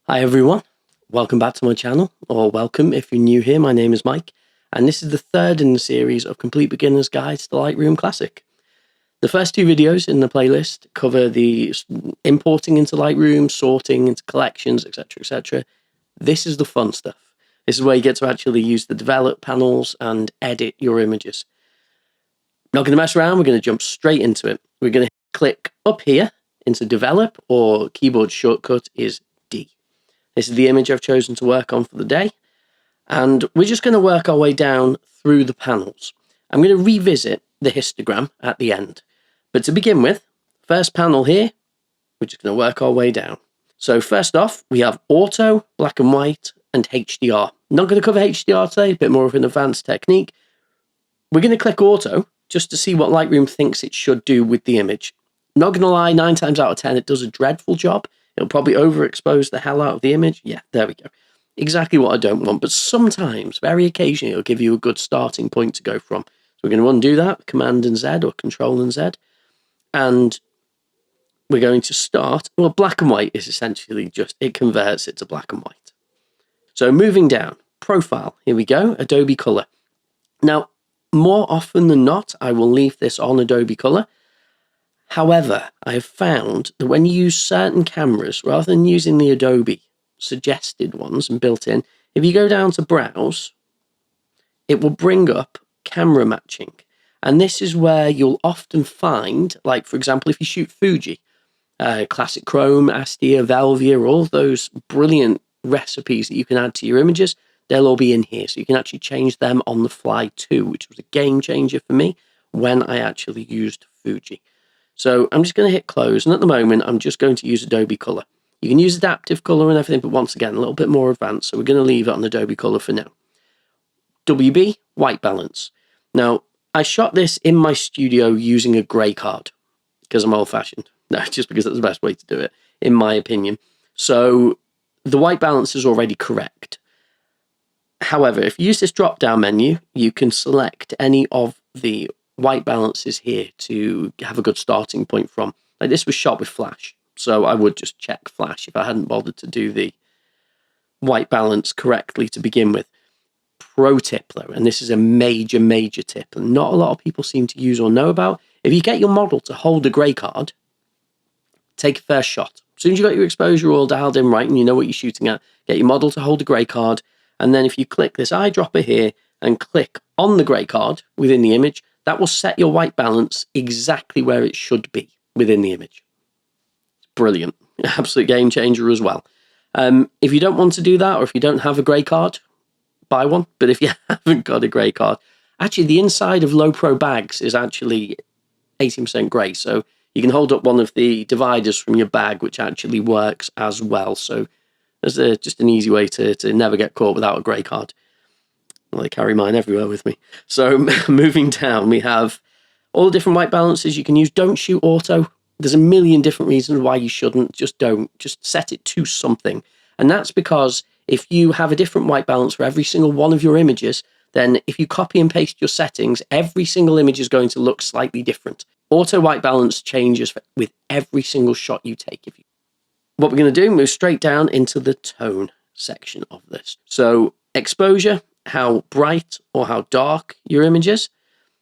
Hi everyone, welcome back to my channel, or welcome if you're new here. My name is Mike, and this is the third in the series of Complete Beginner's Guide to the Lightroom Classic. The first two videos in the playlist cover the importing into Lightroom, sorting into collections, etc, etc. This is the fun stuff. This is where you get to actually use the develop panels and edit your images. Not going to mess around, we're going to jump straight into it. We're going to click up here into develop, or keyboard shortcut is D. This is the image I've chosen to work on for the day, and we're just going to work our way down through the panels. I'm going to revisit the histogram at the end, but to begin with, first panel here, we're just going to work our way down. So first off, we have auto, black and white, and HDR. Not going to cover HDR today, a bit more of an advanced technique. We're going to click auto just to see what Lightroom thinks it should do with the image. Not going to lie, 9 times out of 10, it does a dreadful job. It'll probably overexpose the hell out of the image. Yeah, there we go. Exactly what I don't want. But sometimes, very occasionally, it'll give you a good starting point to go from. So we're going to undo that, Command and Z or Control and Z. And we're going to start. Well, black and white is essentially just, it converts it to black and white. So moving down, profile. Here we go, Adobe Color. Now, more often than not, I will leave this on Adobe Color. However, I have found that when you use certain cameras, rather than using the Adobe suggested ones and built in, if you go down to Browse, it will bring up camera matching. And this is where you'll often find, like, for example, if you shoot Fuji, Classic Chrome, Astia, Velvia, all those brilliant recipes that you can add to your images, they'll all be in here. So you can actually change them on the fly too, which was a game changer for me when I actually used Fuji. So I'm just going to hit close, and at the moment I'm just going to use Adobe Color. You can use adaptive color and everything, but once again a little bit more advanced, so we're going to leave it on Adobe Color for now. WB, white balance. Now, I shot this in my studio using a grey card, because I'm old-fashioned. No, just because that's the best way to do it, in my opinion. So the white balance is already correct. However, if you use this drop-down menu, you can select any of the white balances here to have a good starting point from. Like, this was shot with flash, so I would just check flash if I hadn't bothered to do the white balance correctly to begin with. Pro tip though, and this is a major tip, and not a lot of people seem to use or know about. If you get your model to hold a grey card, take a first shot. As soon as you've got your exposure all dialed in right and you know what you're shooting at, get your model to hold a grey card, and then if you click this eyedropper here and click on the grey card within the image, that will set your white balance exactly where it should be within the image. It's brilliant. Absolute game changer as well. If you don't want to do that, or if you don't have a grey card, buy one. But if you haven't got a grey card, actually the inside of low pro bags is actually 18% grey. So you can hold up one of the dividers from your bag, which actually works as well. So there's just an easy way to never get caught without a grey card. I carry mine everywhere with me. So moving down, we have all the different white balances you can use. Don't shoot auto. There's a million different reasons why you shouldn't. Just don't. Just set it to something. And that's because if you have a different white balance for every single one of your images, then if you copy and paste your settings, every single image is going to look slightly different. Auto white balance changes with every single shot you take. What we're going to do, move straight down into the tone section of this. So exposure, how bright or how dark your image is.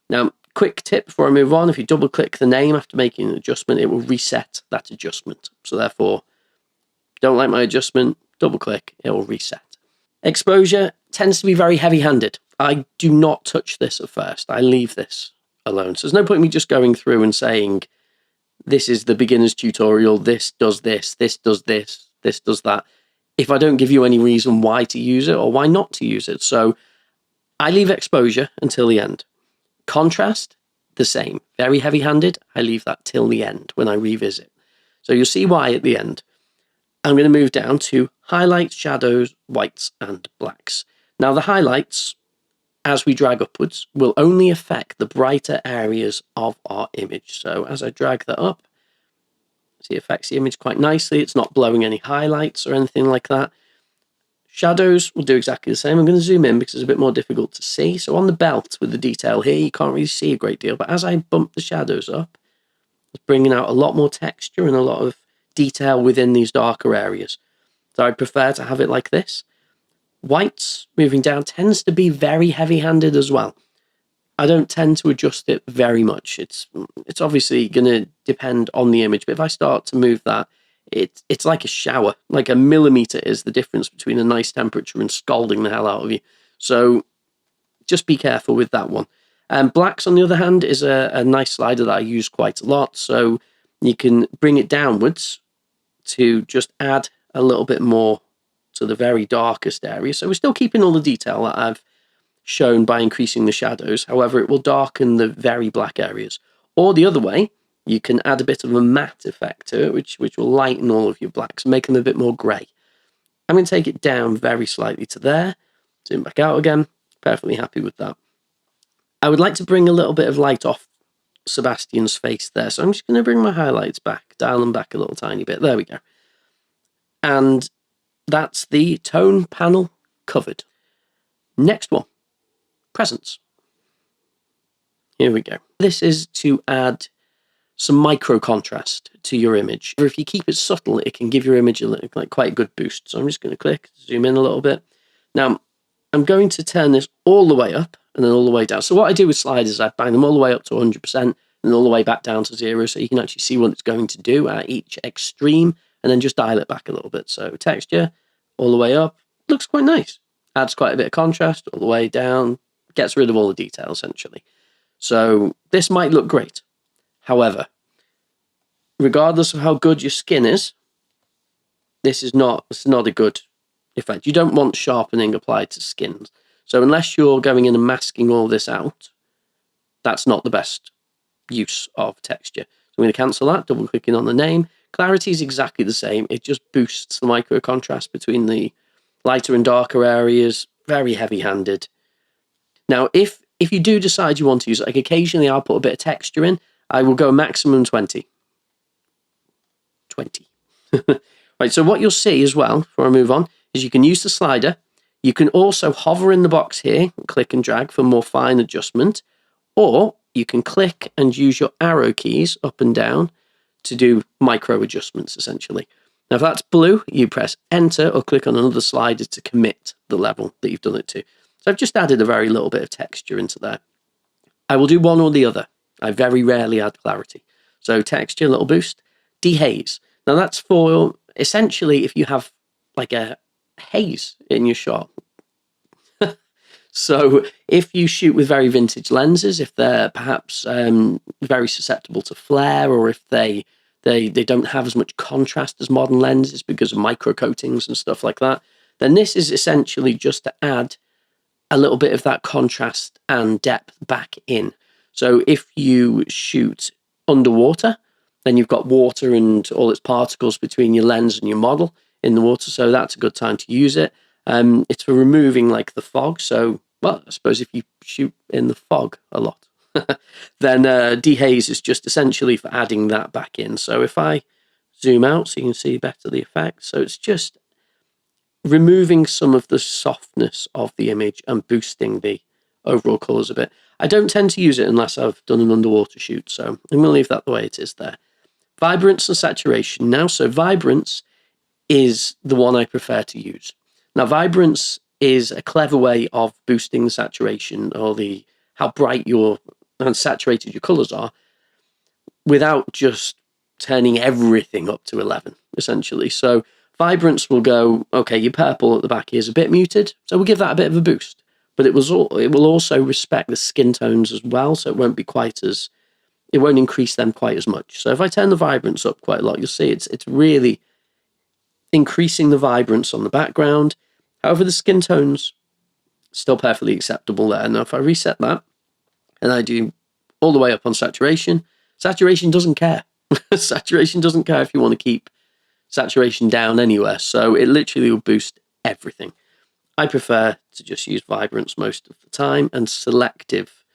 Now, quick tip before I move on, if you double click the name after making an adjustment, it will reset that adjustment. So therefore, don't like my adjustment, double click, it will reset. Exposure tends to be very heavy-handed. I do not touch this at first. I leave this alone. So there's no point in me just going through and saying, this is the beginner's tutorial, this does this, this does this, this does that, if I don't give you any reason why to use it or why not to use it. So I leave exposure until the end. Contrast, the same. Very heavy-handed. I leave that till the end when I revisit. So you'll see why at the end. I'm going to move down to highlights, shadows, whites, and blacks. Now the highlights, as we drag upwards, will only affect the brighter areas of our image. So as I drag that up, see, it affects the image quite nicely. It's not blowing any highlights or anything like that. Shadows will do exactly the same. I'm going to zoom in because it's a bit more difficult to see. So on the belt with the detail here, you can't really see a great deal. But as I bump the shadows up, it's bringing out a lot more texture and a lot of detail within these darker areas. So I prefer to have it like this. Whites moving down tends to be very heavy-handed as well. I don't tend to adjust it very much. It's obviously going to depend on the image, but if I start to move that, it's like a shower. Like a millimeter is the difference between a nice temperature and scalding the hell out of you. So just be careful with that one. Blacks, on the other hand, is a nice slider that I use quite a lot. So you can bring it downwards to just add a little bit more to the very darkest area. So we're still keeping all the detail that I've shown by increasing the shadows. However, it will darken the very black areas. Or the other way, you can add a bit of a matte effect to it, which will lighten all of your blacks and make them a bit more grey. I'm going to take it down very slightly to there, zoom back out again, perfectly happy with that. I would like to bring a little bit of light off Sebastian's face there, so I'm just going to bring my highlights back, dial them back a little tiny bit. There we go. And that's the tone panel covered. Next one, presence. Here we go. This is to add some micro contrast to your image. If you keep it subtle, it can give your image quite a good boost. So I'm just going to click, zoom in a little bit. Now, I'm going to turn this all the way up and then all the way down. So what I do with sliders is I bang them all the way up to 100% and all the way back down to 0, so you can actually see what it's going to do at each extreme, and then just dial it back a little bit. So texture, all the way up, looks quite nice. Adds quite a bit of contrast, all the way down, gets rid of all the detail, essentially. So this might look great. However, regardless of how good your skin is, this is not a good effect. You don't want sharpening applied to skins. So unless you're going in and masking all this out, that's not the best use of texture. So I'm going to cancel that, double clicking on the name. Clarity is exactly the same. It just boosts the micro contrast between the lighter and darker areas. Very heavy-handed. Now, if you do decide you want to use it, like occasionally I'll put a bit of texture in, I will go maximum 20. 20. Right, so what you'll see as well, before I move on, is you can use the slider. You can also hover in the box here, click and drag for more fine adjustment, or you can click and use your arrow keys up and down to do micro adjustments, essentially. Now, if that's blue, you press enter or click on another slider to commit the level that you've done it to. So I've just added a very little bit of texture into there. I will do one or the other. I very rarely add clarity. So texture, little boost. Dehaze. Now that's for, essentially, if you have like a haze in your shot. So if you shoot with very vintage lenses, if they're perhaps very susceptible to flare, or if they don't have as much contrast as modern lenses because of micro coatings and stuff like that, then this is essentially just to add a little bit of that contrast and depth back in. So if you shoot underwater, then you've got water and all its particles between your lens and your model in the water, so that's a good time to use it. It's for removing like the fog. So, well, I suppose if you shoot in the fog a lot, then dehaze is just essentially for adding that back in. So if I zoom out so you can see better the effect, so it's just removing some of the softness of the image and boosting the overall colours a bit. I don't tend to use it unless I've done an underwater shoot, so I'm going to leave that the way it is there. Vibrance and saturation now. So vibrance is the one I prefer to use. Now, vibrance is a clever way of boosting the saturation, or how bright and saturated your colours are, without just turning everything up to 11, essentially. So vibrance will go, okay, your purple at the back here is a bit muted, so we'll give that a bit of a boost. But it will also respect the skin tones as well, so it won't increase them quite as much. So if I turn the vibrance up quite a lot, you'll see it's really increasing the vibrance on the background. However, the skin tones still perfectly acceptable there. Now, if I reset that and I do all the way up on saturation, saturation doesn't care. Saturation doesn't care if you want to keep saturation down anywhere. So it literally will boost everything. I prefer to just use vibrance most of the time, and selective,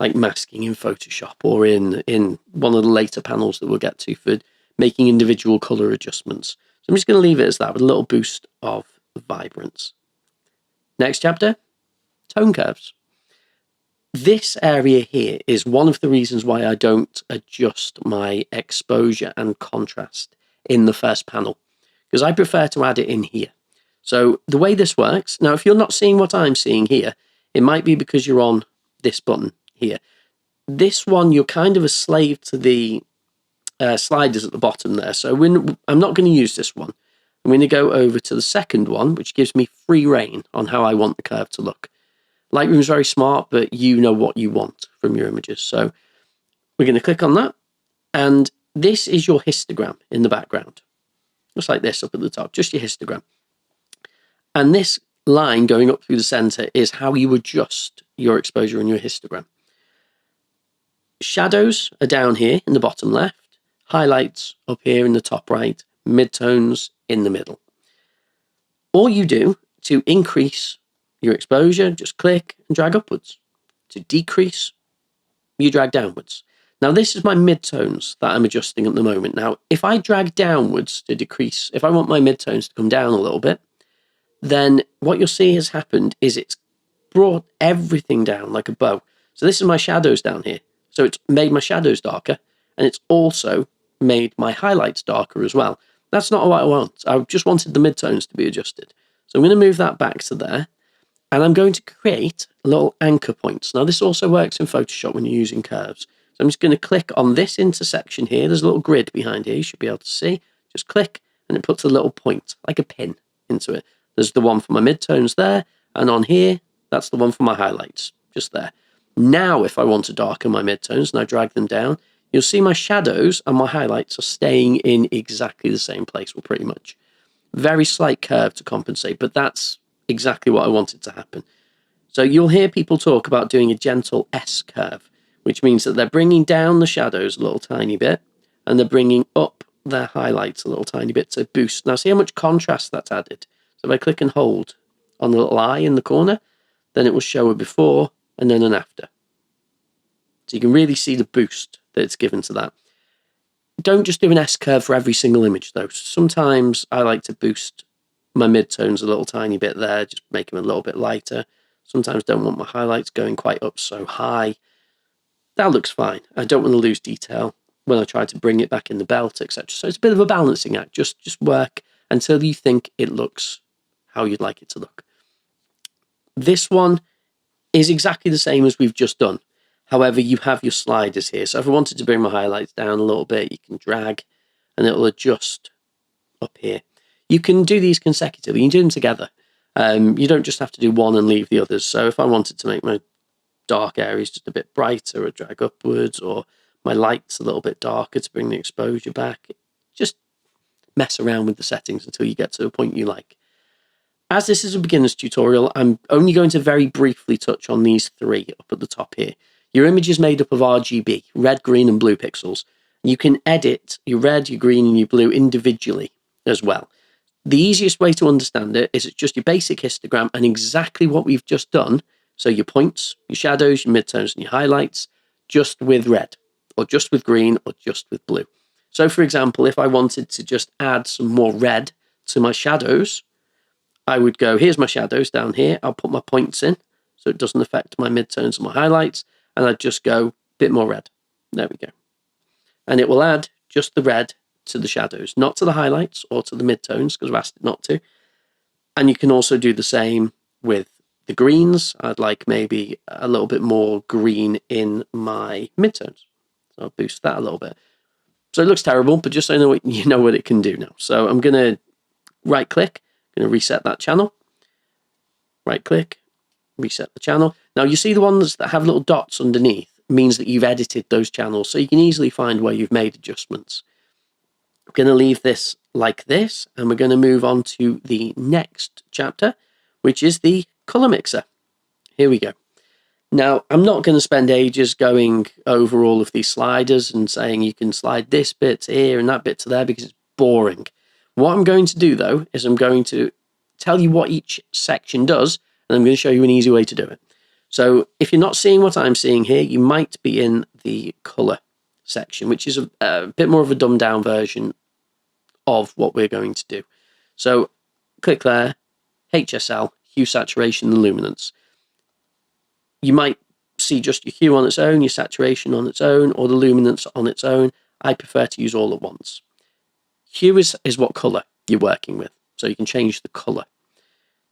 like masking in Photoshop or in one of the later panels that we'll get to for making individual color adjustments. So I'm just going to leave it as that with a little boost of vibrance. Next chapter, tone curves. This area here is one of the reasons why I don't adjust my exposure and contrast in the first panel, because I prefer to add it in here. So the way this works, now if you're not seeing what I'm seeing here, it might be because you're on this button here. This one, you're kind of a slave to the sliders at the bottom there. So I'm not going to use this one. I'm going to go over to the second one, which gives me free reign on how I want the curve to look. Lightroom's very smart, but you know what you want from your images. So we're going to click on that. And this is your histogram in the background. Just like this up at the top, just your histogram. And this line going up through the center is how you adjust your exposure in your histogram. Shadows are down here in the bottom left, highlights up here in the top right, midtones in the middle. All you do to increase your exposure, just click and drag upwards. To decrease, you drag downwards. Now this is my midtones that I'm adjusting at the moment. Now if I drag downwards to decrease, if I want my midtones to come down a little bit, then what you'll see has happened is it's brought everything down like a bow. So this is my shadows down here. So it's made my shadows darker, and it's also made my highlights darker as well. That's not what I want. I just wanted the midtones to be adjusted. So I'm going to move that back to there, and I'm going to create little anchor points. Now this also works in Photoshop when you're using curves. So I'm just going to click on this intersection here. There's a little grid behind here you should be able to see. Just click, and it puts a little point, like a pin, into it. There's the one for my midtones there, and on here, that's the one for my highlights, just there. Now, if I want to darken my midtones and I drag them down, you'll see my shadows and my highlights are staying in exactly the same place, well, pretty much. Very slight curve to compensate, but that's exactly what I wanted to happen. So you'll hear people talk about doing a gentle S curve, which means that they're bringing down the shadows a little tiny bit, and they're bringing up their highlights a little tiny bit to boost. Now, see how much contrast that's added? So if I click and hold on the little eye in the corner, then it will show a before and then an after. So you can really see the boost that it's given to that. Don't just do an S curve for every single image though. Sometimes I like to boost my midtones a little tiny bit there, just make them a little bit lighter. Sometimes don't want my highlights going quite up so high. That looks fine. I don't want to lose detail when I try to bring it back in the belt, etc. So it's a bit of a balancing act. Just work until you think it looks how you'd like it to look. This one is exactly the same as we've just done. However, you have your sliders here. So if I wanted to bring my highlights down a little bit, you can drag and it'll adjust up here. You can do these consecutively. You can do them together. You don't just have to do one and leave the others. So if I wanted to make my dark areas just a bit brighter, or drag upwards, or my lights a little bit darker to bring the exposure back, just mess around with the settings until you get to a point you like. As this is a beginner's tutorial, I'm only going to very briefly touch on these three up at the top here. Your image is made up of RGB, red, green, and blue pixels. You can edit your red, your green, and your blue individually as well. The easiest way to understand it is it's just your basic histogram and exactly what we've just done. So your points, your shadows, your midtones, and your highlights, just with red, or just with green, or just with blue. So for example, if I wanted to just add some more red to my shadows, I would go, here's my shadows down here. I'll put my points in so it doesn't affect my midtones and my highlights. And I'd just go a bit more red. There we go. And it will add just the red to the shadows, not to the highlights or to the midtones because I've asked it not to. And you can also do the same with the greens. I'd like maybe a little bit more green in my midtones. So I'll boost that a little bit. So it looks terrible, but just so you know what it can do now. So I'm going to right click. Going to reset that channel. Right click, reset the channel. Now you see the ones that have little dots underneath means that you've edited those channels, so you can easily find where you've made adjustments. I'm going to leave this like this, and we're going to move on to the next chapter, which is the color mixer. Here we go. Now, I'm not going to spend ages going over all of these sliders and saying you can slide this bit to here and that bit to there because it's boring. What I'm going to do, though, is I'm going to tell you what each section does, and I'm going to show you an easy way to do it. So if you're not seeing what I'm seeing here, you might be in the color section, which is a bit more of a dumbed down version of what we're going to do. So click there, HSL, hue, saturation, and luminance. You might see just your hue on its own, your saturation on its own, or the luminance on its own. I prefer to use all at once. Hue is what color. you're working with. So you can change the color.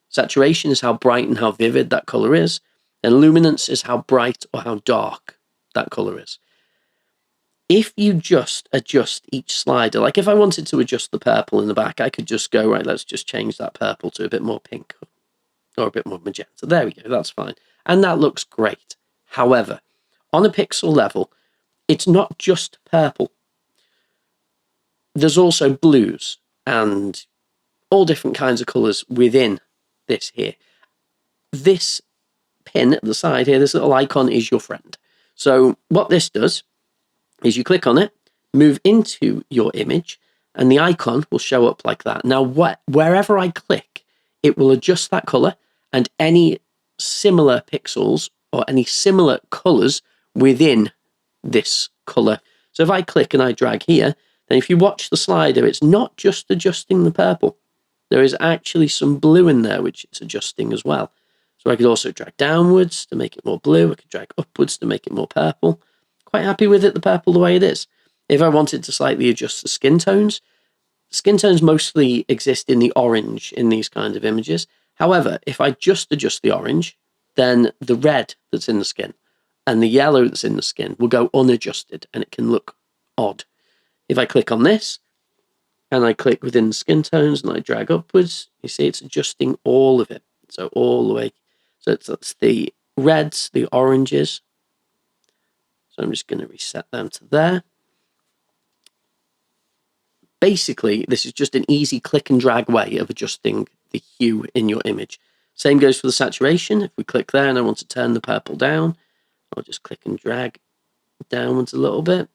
Saturation is how bright and how vivid that color is. And luminance is how bright or how dark that color is. If you just adjust each slider, like if I wanted to adjust the purple in the back, I could just go, right, let's just change that purple to a bit more pink or a bit more magenta. There we go, that's fine. And that looks great. However, on a pixel level, it's not just purple. There's also blues and all different kinds of colours within this here. This pin at the side here, this little icon is your friend. So what this does is you click on it, move into your image, and the icon will show up like that. Now, wherever I click, it will adjust that colour and any similar pixels or any similar colours within this colour. So if I click and I drag here, then if you watch the slider, it's not just adjusting the purple. There is actually some blue in there, which it's adjusting as well. So I could also drag downwards to make it more blue. I could drag upwards to make it more purple. Quite happy with it, the purple, the way it is. If I wanted to slightly adjust the skin tones mostly exist in the orange in these kinds of images. However, if I just adjust the orange, then the red that's in the skin and the yellow that's in the skin will go unadjusted and it can look odd. If I click on this and I click within the skin tones and I drag upwards, you see it's adjusting all of it. So all the way. So that's the reds, the oranges. So I'm just going to reset them to there. Basically, this is just an easy click and drag way of adjusting the hue in your image. Same goes for the saturation. If we click there and I want to turn the purple down, I'll just click and drag downwards a little bit.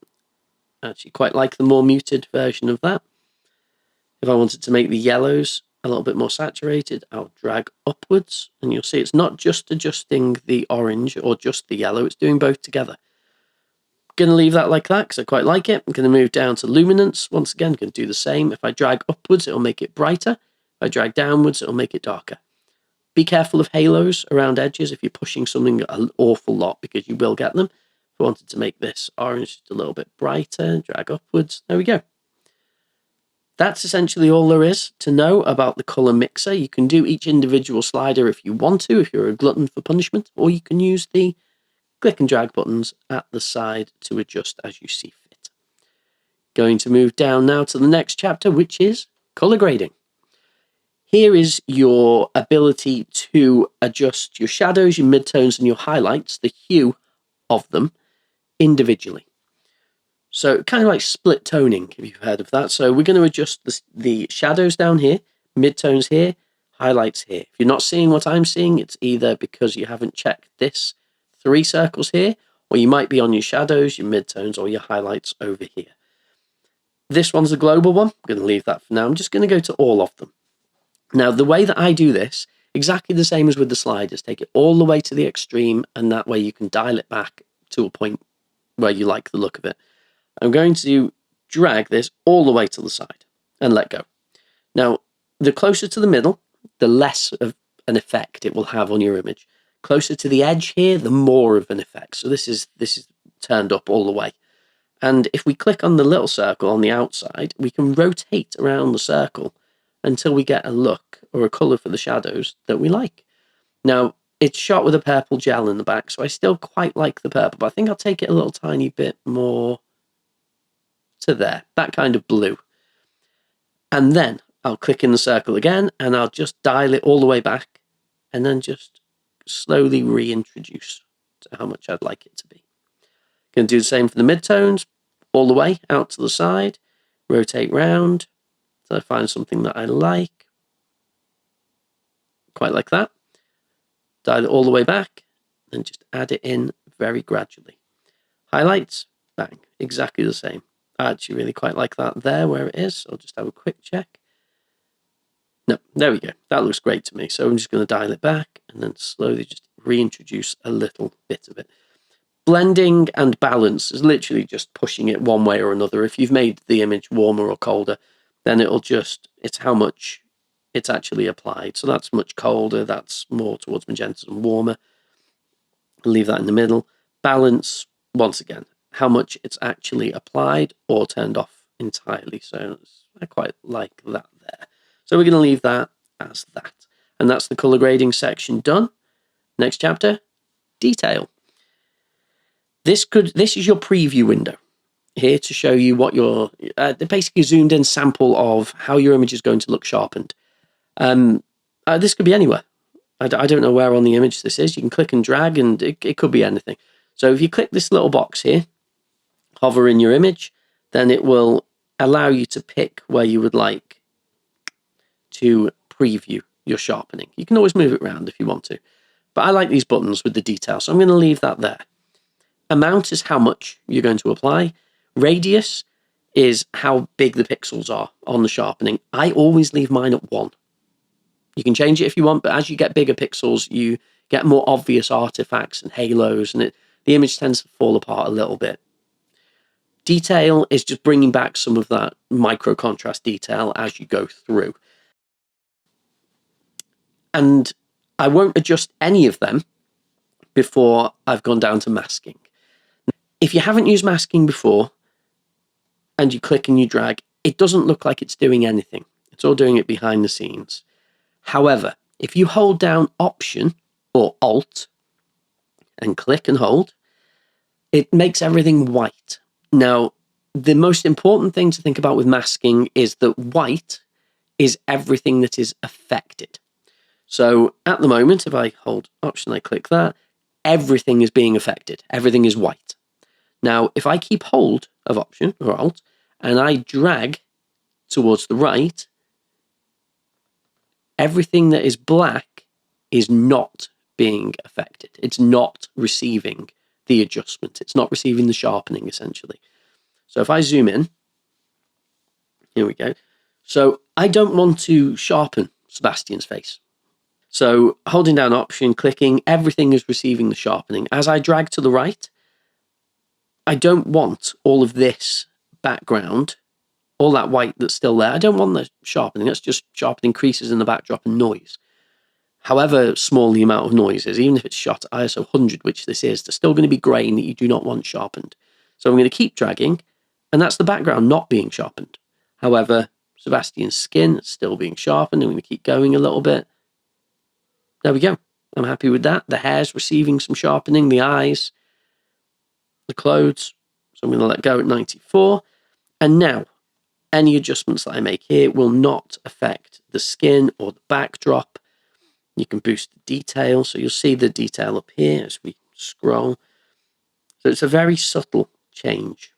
I actually quite like the more muted version of that. If I wanted to make the yellows a little bit more saturated, I'll drag upwards and you'll see it's not just adjusting the orange or just the yellow, it's doing both together. Going to leave that like that because I quite like it. I'm going to move down to luminance. Once again, going to do the same. If I drag upwards, it'll make it brighter. If I drag downwards, it'll make it darker. Be careful of halos around edges if you're pushing something an awful lot because you will get them. If I wanted to make this orange just a little bit brighter, drag upwards. There we go. That's essentially all there is to know about the color mixer. You can do each individual slider if you want to, if you're a glutton for punishment, or you can use the click and drag buttons at the side to adjust as you see fit. Going to move down now to the next chapter, which is color grading. Here is your ability to adjust your shadows, your midtones, and your highlights, the hue of them individually. So kind of like split toning, if you've heard of that. So we're going to adjust the shadows down here, midtones here, highlights here. If you're not seeing what I'm seeing, it's either because you haven't checked this 3 circles here, or you might be on your shadows, your midtones, or your highlights over here. This one's a global one. I'm going to leave that for now. I'm just going to go to all of them. Now, the way that I do this, exactly the same as with the sliders, take it all the way to the extreme, and that way you can dial it back to a point where you like the look of it. I'm going to drag this all the way to the side and let go. Now, the closer to the middle, the less of an effect it will have on your image. Closer to the edge here, the more of an effect. So this is turned up all the way. And if we click on the little circle on the outside, we can rotate around the circle until we get a look or a color for the shadows that we like. Now, it's shot with a purple gel in the back, so I still quite like the purple, but I think I'll take it a little tiny bit more to there, that kind of blue. And then I'll click in the circle again, and I'll just dial it all the way back, and then just slowly reintroduce to how much I'd like it to be. Going to do the same for the midtones, all the way out to the side, rotate round till I find something that I like, quite like that. Dial it all the way back, and just add it in very gradually. Highlights, bang, exactly the same. I actually really quite like that there where it is. I'll just have a quick check. No, there we go. That looks great to me. So I'm just going to dial it back and then slowly just reintroduce a little bit of it. Blending and balance is literally just pushing it one way or another. If you've made the image warmer or colder, then it's how much it's actually applied. So that's much colder. That's more towards magenta and warmer. I'll leave that in the middle. Balance, once again, how much it's actually applied or turned off entirely. So I quite like that there. So we're going to leave that as that. And that's the color grading section done. Next chapter, detail. This is your preview window here to show you what your basically zoomed in sample of how your image is going to look sharpened. This could be anywhere. I don't know where on the image this is. You can click and drag, and it could be anything. So if you click this little box here, hover in your image, then it will allow you to pick where you would like to preview your sharpening. You can always move it around if you want to, but I like these buttons with the detail, so I'm going to leave that there. Amount is how much you're going to apply. Radius is how big the pixels are on the sharpening. I always leave mine at 1. You can change it if you want, but as you get bigger pixels, you get more obvious artifacts and halos, and the image tends to fall apart a little bit. Detail is just bringing back some of that micro contrast detail as you go through. And I won't adjust any of them before I've gone down to masking. If you haven't used masking before, and you click and you drag, it doesn't look like it's doing anything. It's all doing it behind the scenes. However, if you hold down Option or Alt and click and hold, it makes everything white. Now, the most important thing to think about with masking is that white is everything that is affected. So at the moment, if I hold Option, I click that, everything is being affected. Everything is white. Now, if I keep hold of Option or Alt and I drag towards the right, everything that is black is not being affected. It's not receiving the adjustment. It's not receiving the sharpening, essentially. So if I zoom in, here we go. So I don't want to sharpen Sebastian's face. So holding down Option, clicking, everything is receiving the sharpening. As I drag to the right, I don't want all of this background, all that white that's still there. I don't want the sharpening. That's just sharpening creases in the backdrop and noise. However small the amount of noise is, even if it's shot at ISO 100, which this is, there's still going to be grain that you do not want sharpened. So I'm going to keep dragging, and that's the background not being sharpened. However, Sebastian's skin is still being sharpened. I'm going to keep going a little bit. There we go. I'm happy with that. The hair's receiving some sharpening, the eyes, the clothes. So I'm going to let go at 94. And now, any adjustments that I make here will not affect the skin or the backdrop. You can boost the detail. So you'll see the detail up here as we scroll. So it's a very subtle change.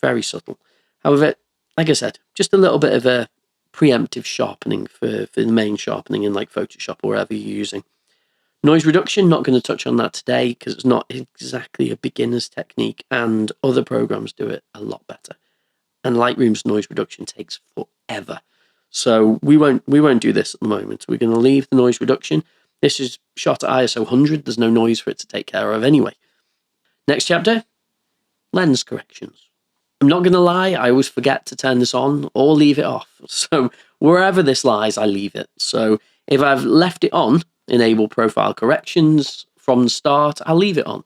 Very subtle. However, like I said, just a little bit of a preemptive sharpening for the main sharpening in like Photoshop or wherever you're using. Noise reduction, not going to touch on that today because it's not exactly a beginner's technique, and other programs do it a lot better. And Lightroom's noise reduction takes forever. So we won't do this at the moment. We're going to leave the noise reduction. This is shot at ISO 100. There's no noise for it to take care of anyway. Next chapter, lens corrections. I'm not going to lie, I always forget to turn this on or leave it off. So wherever this lies, I leave it. So if I've left it on, enable profile corrections from the start, I'll leave it on.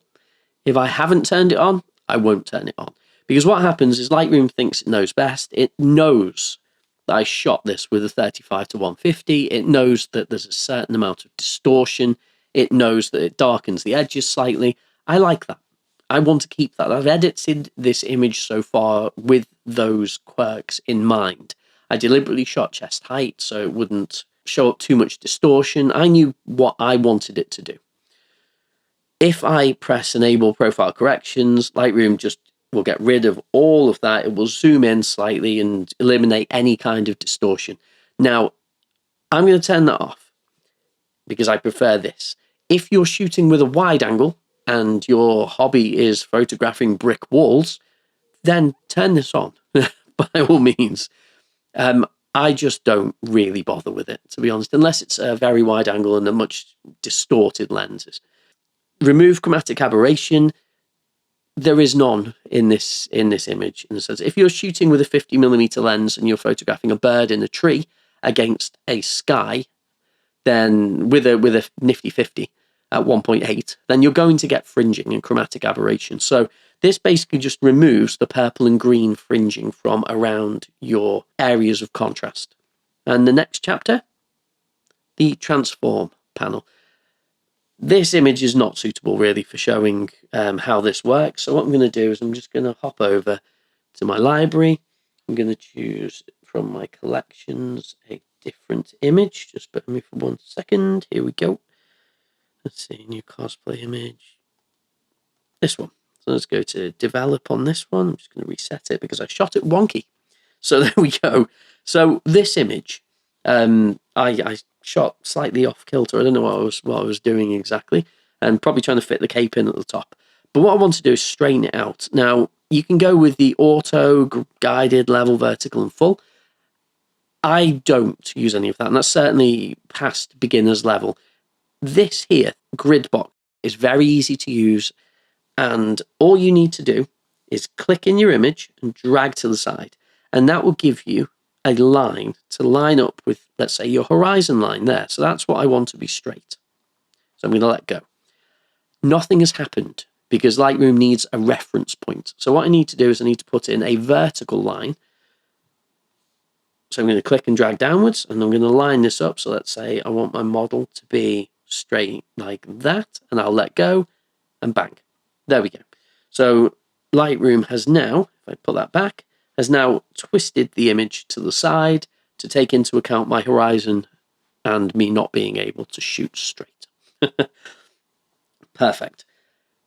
If I haven't turned it on, I won't turn it on. Because what happens is Lightroom thinks it knows best. It knows that I shot this with a 35 to 150. It knows that there's a certain amount of distortion. It knows that it darkens the edges slightly. I like that. I want to keep that. I've edited this image so far with those quirks in mind. I deliberately shot chest height so it wouldn't show up too much distortion. I knew what I wanted it to do. If I press enable profile corrections, Lightroom just will get rid of all of that. It will zoom in slightly and eliminate any kind of distortion. Now, I'm going to turn that off because I prefer this. If you're shooting with a wide angle and your hobby is photographing brick walls, then turn this on by all means. I just don't really bother with it, to be honest, unless it's a very wide angle and a much distorted lenses. Remove chromatic aberration. There is none in this image. In the sense, if you're shooting with a 50mm lens and you're photographing a bird in a tree against a sky, then with a nifty 50 at 1.8, then you're going to get fringing and chromatic aberration. So this basically just removes the purple and green fringing from around your areas of contrast. And the next chapter, the transform panel. This image is not suitable really for showing how this works. So what I'm going to do is I'm just going to hop over to my library. I'm going to choose from my collections a different image. Just bear with me for 1 second. Here we go. Let's see, new cosplay image. This one. So let's go to develop on this one. I'm just going to reset it because I shot it wonky. So there we go. So this image, I shot slightly off kilter. I don't know what I was doing exactly, and probably trying to fit the cape in at the top. But what I want to do is straighten it out. Now you can go with the auto, guided, level, vertical, and full. I don't use any of that, and that's certainly past beginner's level. This here, grid box, is very easy to use, and all you need to do is click in your image and drag to the side, and that will give you a line to line up with, let's say, your horizon line there. So that's what I want to be straight. So I'm going to let go. Nothing has happened because Lightroom needs a reference point. So what I need to do is I need to put in a vertical line. So I'm going to click and drag downwards, and I'm going to line this up. So let's say I want my model to be straight like that, and I'll let go, and bang. There we go. So Lightroom has now, if I put that back, has now twisted the image to the side to take into account my horizon and me not being able to shoot straight. Perfect.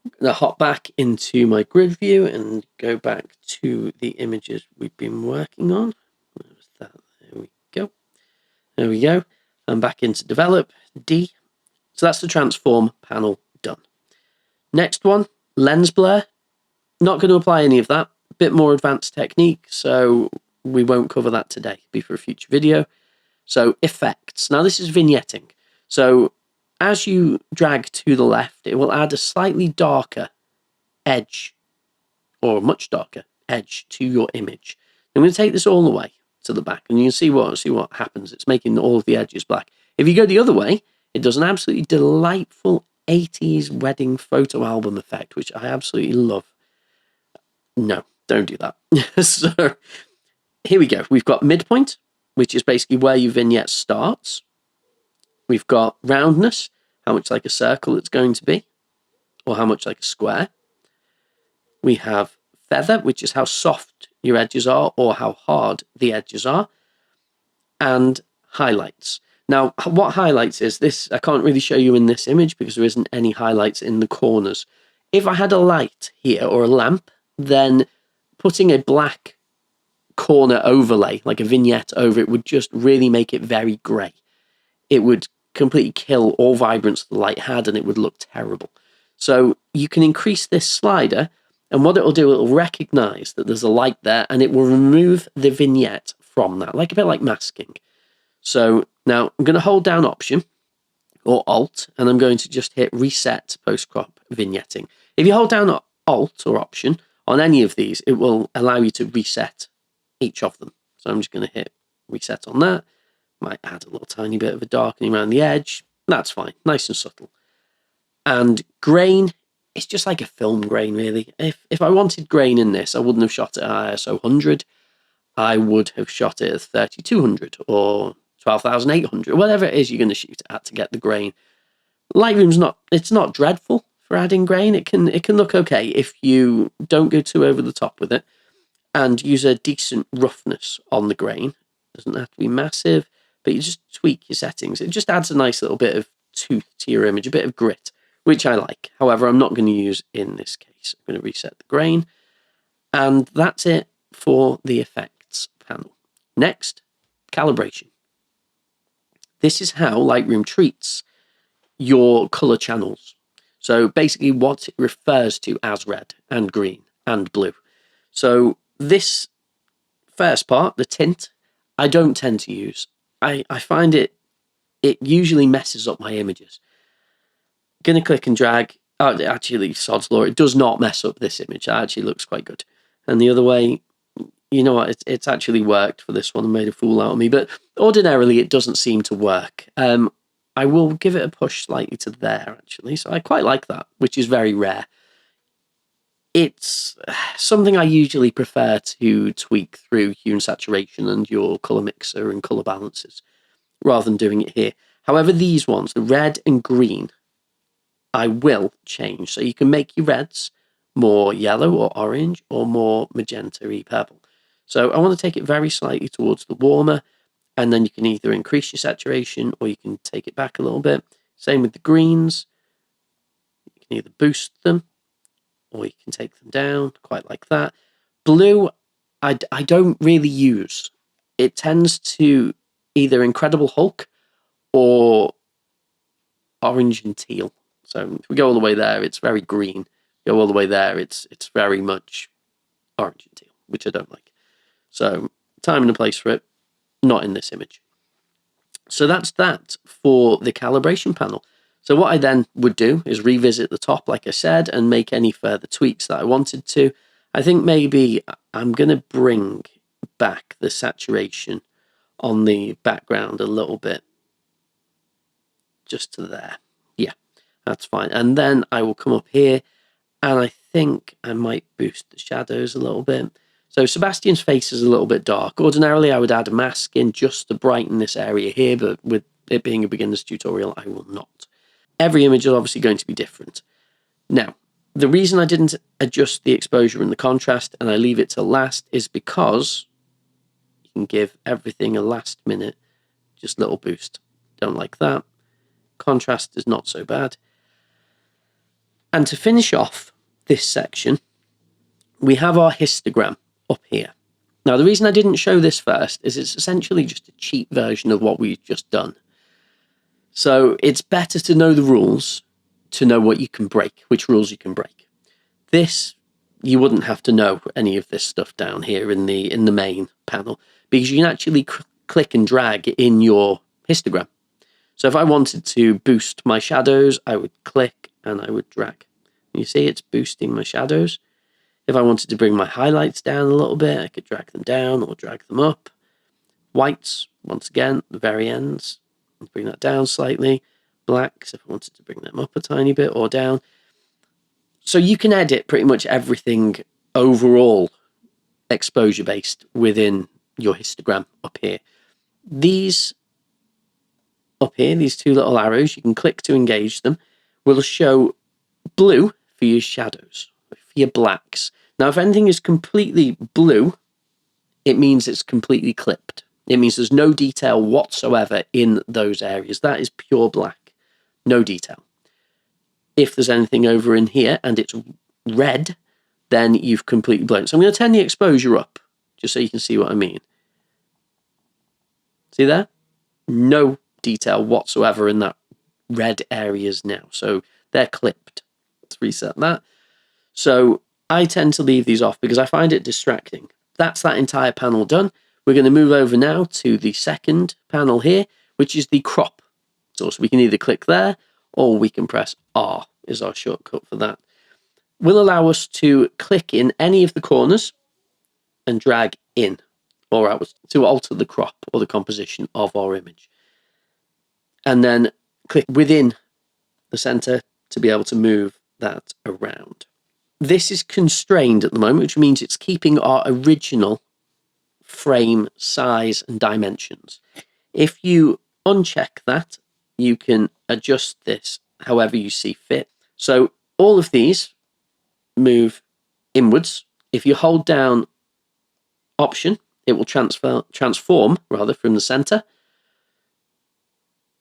I'm going to hop back into my grid view and go back to the images we've been working on. Where's that? There we go. There we go. I'm back into develop, D. So that's the transform panel done. Next one, lens blur. Not going to apply any of that. A bit more advanced technique, so we won't cover that today. Be for a future video. So effects. Now this is vignetting. So as you drag to the left, it will add a slightly darker edge, or a much darker edge, to your image. I'm going to take this all the way to the back, and you can see what happens. It's making all of the edges black. If you go the other way, it does an absolutely delightful 80s wedding photo album effect, which I absolutely love. No, don't do that. So here we go. We've got midpoint, which is basically where your vignette starts. We've got roundness, how much like a circle it's going to be, or how much like a square. We have feather, which is how soft your edges are or how hard the edges are. And highlights. Now, what highlights is this? I can't really show you in this image because there isn't any highlights in the corners. If I had a light here or a lamp, then putting a black corner overlay, like a vignette over it, would just really make it very grey. It would completely kill all vibrance the light had, and it would look terrible. So you can increase this slider, and what it'll do, it'll recognize that there's a light there, and it will remove the vignette from that, like a bit like masking. So now I'm going to hold down Option or Alt, and I'm going to just hit Reset Post-Crop Vignetting. If you hold down Alt or Option on any of these, it will allow you to reset each of them. So I'm just going to hit Reset on that. Might add a little tiny bit of a darkening around the edge. That's fine, nice and subtle. And grain, it's just like a film grain, really. If I wanted grain in this, I wouldn't have shot it at ISO 100. I would have shot it at 3200 or 12,800, whatever it is you're going to shoot it at to get the grain. Lightroom's not dreadful for adding grain. It can look okay if you don't go too over the top with it and use a decent roughness on the grain. It doesn't have to be massive, but you just tweak your settings. It just adds a nice little bit of tooth to your image, a bit of grit, which I like. However, I'm not going to use in this case. I'm going to reset the grain, and that's it for the effects panel. Next, calibration. This is how Lightroom treats your color channels. So basically what it refers to as red and green and blue. So this first part, the tint, I don't tend to use. I find it usually messes up my images. Gonna click and drag. Oh, actually, sod's law, it does not mess up this image. It actually looks quite good. And the other way, you know what, it's actually worked for this one and made a fool out of me, but ordinarily it doesn't seem to work. I will give it a push slightly to there, actually, so I quite like that, which is very rare. it's something I usually prefer to tweak through hue and saturation and your color mixer and color balances rather than doing it here. However, these ones, the red and green, I will change. So you can make your reds more yellow or orange or more magenta-y purple. So I want to take it very slightly towards the warmer, and then you can either increase your saturation or you can take it back a little bit. Same with the greens. You can either boost them or you can take them down, quite like that. Blue, I don't really use. It tends to either Incredible Hulk or orange and teal. So if we go all the way there, it's very green. Go all the way there, it's very much orange and teal, which I don't like. So time and a place for it, not in this image. So that's that for the calibration panel. So what I then would do is revisit the top, like I said, and make any further tweaks that I wanted to. I think maybe I'm going to bring back the saturation on the background a little bit, just to there. Yeah, that's fine. And then I will come up here, and I think I might boost the shadows a little bit. So Sebastian's face is a little bit dark. Ordinarily, I would add a mask in just to brighten this area here, but with it being a beginner's tutorial, I will not. Every image is obviously going to be different. Now, the reason I didn't adjust the exposure and the contrast and I leave it to last is because you can give everything a last minute, just little boost. Don't like that. Contrast is not so bad. And to finish off this section, we have our histogram up here. Now, the reason I didn't show this first is it's essentially just a cheap version of what we've just done. So it's better to know the rules to know what you can break, which rules you can break. This, you wouldn't have to know any of this stuff down here in the main panel, because you can actually click and drag in your histogram. So if I wanted to boost my shadows, I would click and I would drag. You see it's boosting my shadows. If I wanted to bring my highlights down a little bit, I could drag them down or drag them up. Whites, once again, the very ends, bring that down slightly. Blacks, if I wanted to bring them up a tiny bit or down. So you can edit pretty much everything overall exposure based within your histogram up here. These up here, these two little arrows, you can click to engage them, will show blue for your shadows, for your blacks. Now, if anything is completely blue, it means it's completely clipped. It means there's no detail whatsoever in those areas. That is pure black, no detail. If there's anything over in here and it's red, then you've completely blown it. So I'm going to turn the exposure up, just so you can see what I mean. See there? No detail whatsoever in that red areas now. So they're clipped. Let's reset that. So I tend to leave these off because I find it distracting. That's that entire panel done. We're going to move over now to the second panel here, which is the crop. So we can either click there or we can press R is our shortcut for that. Will allow us to click in any of the corners and drag in or out to alter the crop or the composition of our image. And then click within the center to be able to move that around. This is constrained at the moment, which means it's keeping our original frame size and dimensions. If you uncheck that, you can adjust this however you see fit. So all of these move inwards. If you hold down Option, it will transform from the center.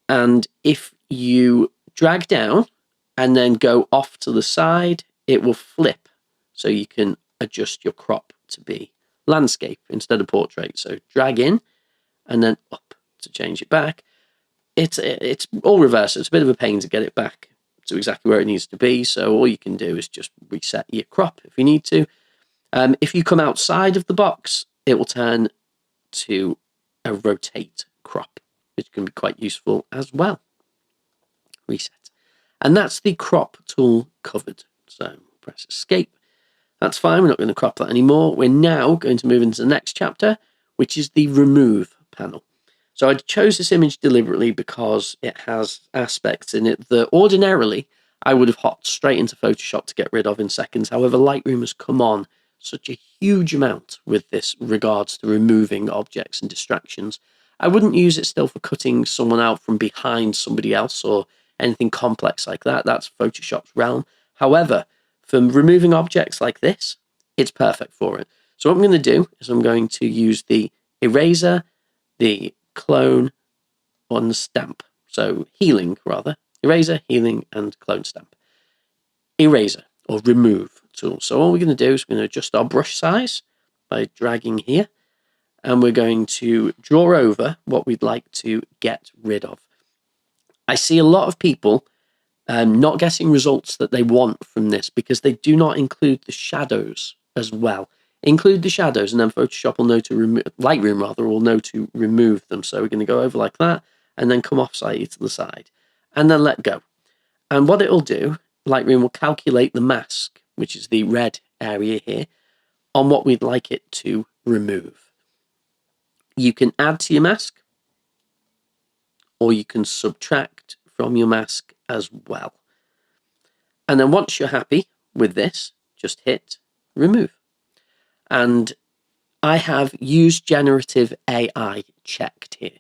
And if you drag down and then go off to the side, it will flip. So you can adjust your crop to be landscape instead of portrait. So drag in and then up to change it back. It's all reverse. It's a bit of a pain to get it back to exactly where it needs to be. So all you can do is just reset your crop if you need to. If you come outside of the box, it will turn to a rotate crop, which can be quite useful as well. Reset. And that's the crop tool covered. So press escape. That's fine. We're not going to crop that anymore. We're now going to move into the next chapter, which is the remove panel. So I chose this image deliberately because it has aspects in it that ordinarily I would have hopped straight into Photoshop to get rid of in seconds. However, Lightroom has come on such a huge amount with this regards to removing objects and distractions. I wouldn't use it still for cutting someone out from behind somebody else or anything complex like that. That's Photoshop's realm. However, for removing objects like this, it's perfect for it. So what I'm going to do is I'm going to use the eraser, the clone, on the stamp. So healing, rather. Eraser, healing, and clone stamp. Eraser, or remove tool. So all we're going to do is we're going to adjust our brush size by dragging here. And we're going to draw over what we'd like to get rid of. I see a lot of people not getting results that they want from this because they do not include the shadows as well. Include the shadows and then Photoshop will know to remove, Lightroom rather, will know to remove them. So we're going to go over like that and then come off slightly to the side and then let go. And what it'll do, Lightroom will calculate the mask, which is the red area here, on what we'd like it to remove. You can add to your mask or you can subtract from your mask as well. And then once you're happy with this, just hit remove. And I have used generative AI checked here,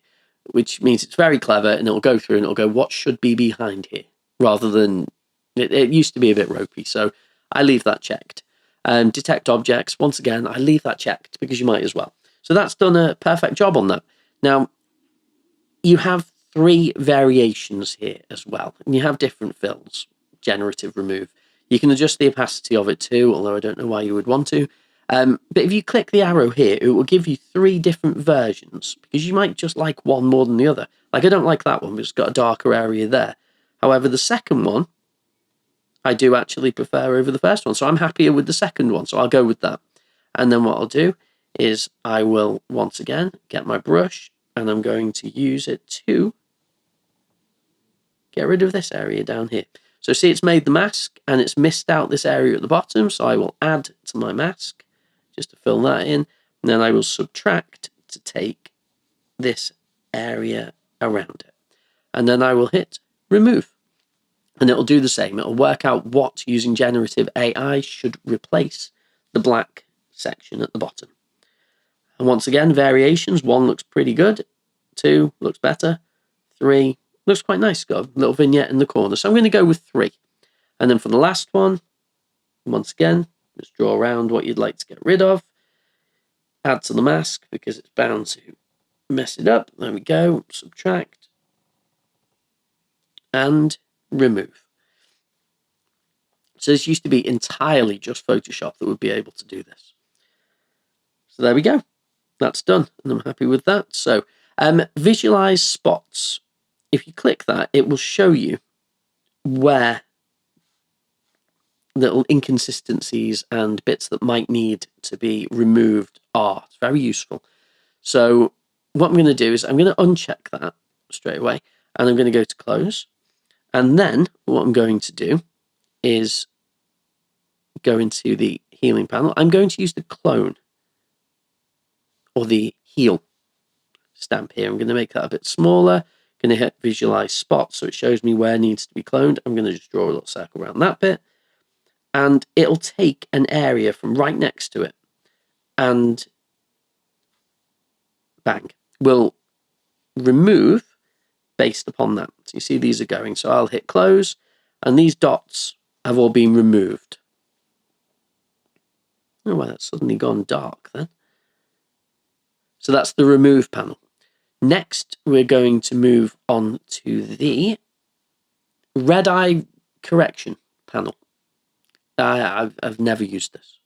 which means it's very clever and it'll go through and it'll go, what should be behind here? Rather than, it used to be a bit ropey, so I leave that checked. Detect objects, once again, I leave that checked because you might as well. So that's done a perfect job on that. Now, you have 3 variations here as well, and you have different fills. Generative remove. You can adjust the opacity of it too, although I don't know why you would want to. But if you click the arrow here, it will give you 3 different versions because you might just like one more than the other. Like I don't like that one, but it's got a darker area there. However, the second one, I do actually prefer over the first one. So I'm happier with the second one, so I'll go with that. And then what I'll do is I will once again get my brush and I'm going to use it to get rid of this area down here. So see, it's made the mask and it's missed out this area at the bottom. So I will add to my mask just to fill that in. And then I will subtract to take this area around it. And then I will hit remove. And it'll do the same. It'll work out what, using generative AI, should replace the black section at the bottom. And once again, variations. 1 looks pretty good. 2 looks better. 3 looks quite nice. Got a little vignette in the corner. So I'm going to go with 3. And then for the last one, once again, just draw around what you'd like to get rid of. Add to the mask because it's bound to mess it up. There we go. Subtract. And remove. So this used to be entirely just Photoshop that would be able to do this. So there we go. That's done. And I'm happy with that. So visualize spots. If you click that, it will show you where little inconsistencies and bits that might need to be removed are. It's very useful. So what I'm going to do is I'm going to uncheck that straight away and I'm going to go to close. And then what I'm going to do is go into the healing panel. I'm going to use the clone or the heal stamp here. I'm going to make that a bit smaller. Going to hit visualize spots so it shows me where it needs to be cloned. I'm going to just draw a little circle around that bit. And it'll take an area from right next to it and bang, will remove based upon that. So you see these are going. So I'll hit close and these dots have all been removed. Oh, well, that's suddenly gone dark then. So that's the remove panel. Next, we're going to move on to the red eye correction panel. I've never used this.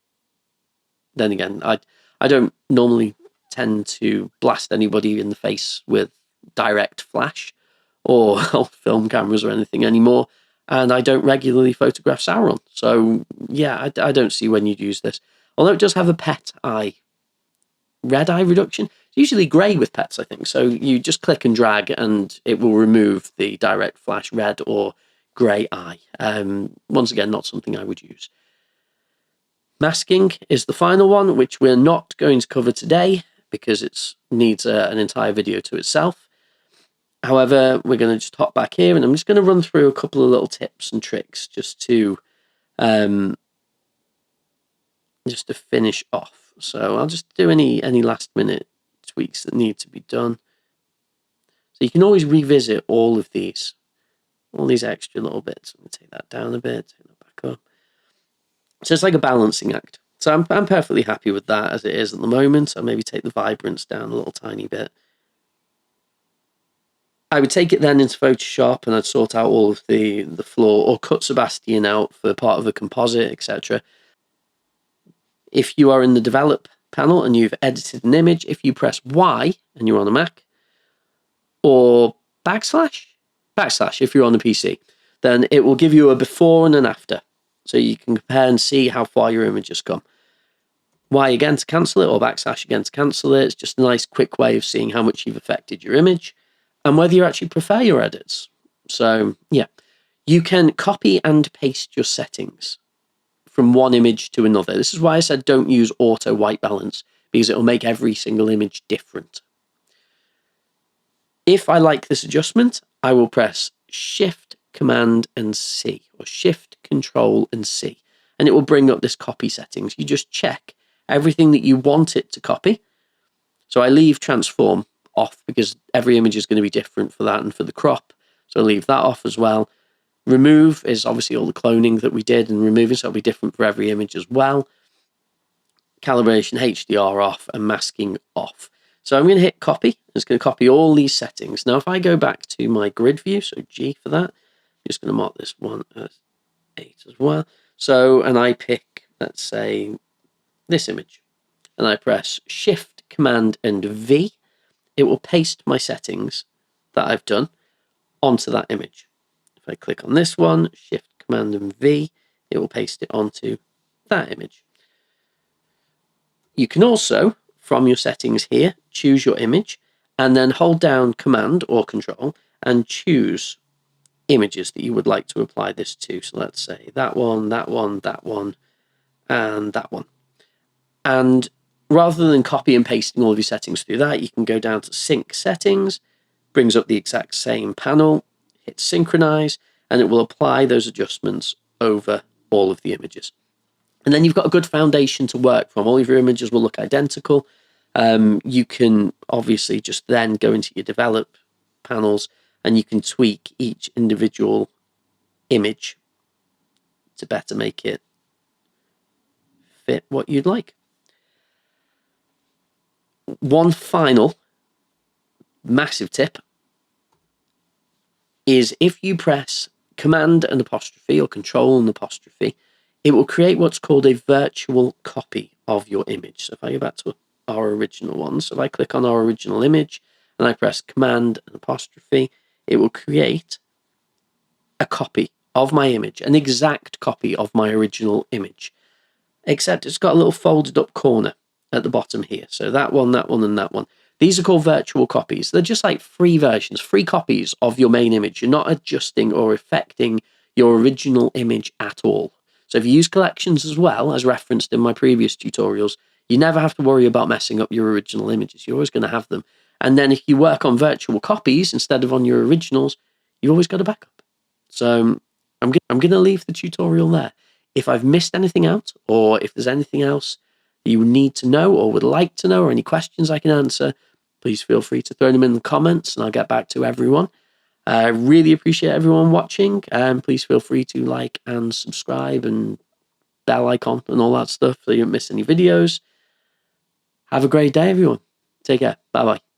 Then again, I don't normally tend to blast anybody in the face with direct flash or film cameras or anything anymore. And I don't regularly photograph Sauron. So yeah, I don't see when you'd use this. Although it does have a pet eye, red eye reduction. It's usually grey with pets, I think. So you just click and drag and it will remove the direct flash red or grey eye. Once again, not something I would use. Masking is the final one, which we're not going to cover today because it needs an entire video to itself. However, we're going to just hop back here, and I'm just going to run through a couple of little tips and tricks just to finish off. So I'll just do any last minute tweaks that need to be done. So you can always revisit all these extra little bits. I'm going to take that down a bit, take that back up. So it's like a balancing act. So I'm perfectly happy with that as it is at the moment. I'll maybe take the vibrance down a little tiny bit. I would take it then into Photoshop and I'd sort out all of the floor, or cut Sebastian out for part of a composite, etc. If you are in the develop panel and you've edited an image, if you press Y and you're on a Mac, or backslash if you're on a PC, then it will give you a before and an after. So you can compare and see how far your image has come. Y again to cancel it, or backslash again to cancel it. It's just a nice quick way of seeing how much you've affected your image and whether you actually prefer your edits. So yeah, you can copy and paste your settings from one image to another. This is why I said don't use auto white balance, because it will make every single image different. If I like this adjustment, I will press Shift, Command, and C, or Shift, Control, and C, and it will bring up this copy settings. You just check everything that you want it to copy. So I leave transform off because every image is going to be different for that and for the crop. So I leave that off as well. Remove is obviously all the cloning that we did and removing, so it'll be different for every image as well. Calibration, HDR off, and masking off. So I'm going to hit copy. It's going to copy all these settings. Now, if I go back to my grid view, so G for that, I'm just going to mark this one as 8 as well. So, and I pick, let's say, this image, and I press Shift, Command, and V. It will paste my settings that I've done onto that image. If I click on this one, Shift, Command, and V, it will paste it onto that image. You can also, from your settings here, choose your image and then hold down Command or Control and choose images that you would like to apply this to. So let's say that one, that one, that one, and that one. And rather than copy and pasting all of your settings through that, you can go down to Sync Settings, brings up the exact same panel, hit Synchronize, and it will apply those adjustments over all of the images. And then you've got a good foundation to work from. All of your images will look identical. You can obviously just then go into your develop panels and you can tweak each individual image to better make it fit what you'd like. One final massive tip is if you press Command and apostrophe or Control and apostrophe, it will create what's called a virtual copy of your image. So if I go back to our original one, so if I click on our original image and I press Command and apostrophe, it will create a copy of my image, an exact copy of my original image, except it's got a little folded up corner at the bottom here. So that one, and that one. These are called virtual copies. They're just like free versions, free copies of your main image. You're not adjusting or affecting your original image at all. So if you use collections as well, as referenced in my previous tutorials, you never have to worry about messing up your original images. You're always going to have them. And then if you work on virtual copies instead of on your originals, you've always got a backup. So I'm going to leave the tutorial there. If I've missed anything out, or if there's anything else you need to know or would like to know, or any questions I can answer, please feel free to throw them in the comments and I'll get back to everyone. I really appreciate everyone watching, and please feel free to like and subscribe and bell icon and all that stuff so you don't miss any videos. Have a great day, everyone. Take care. Bye-bye.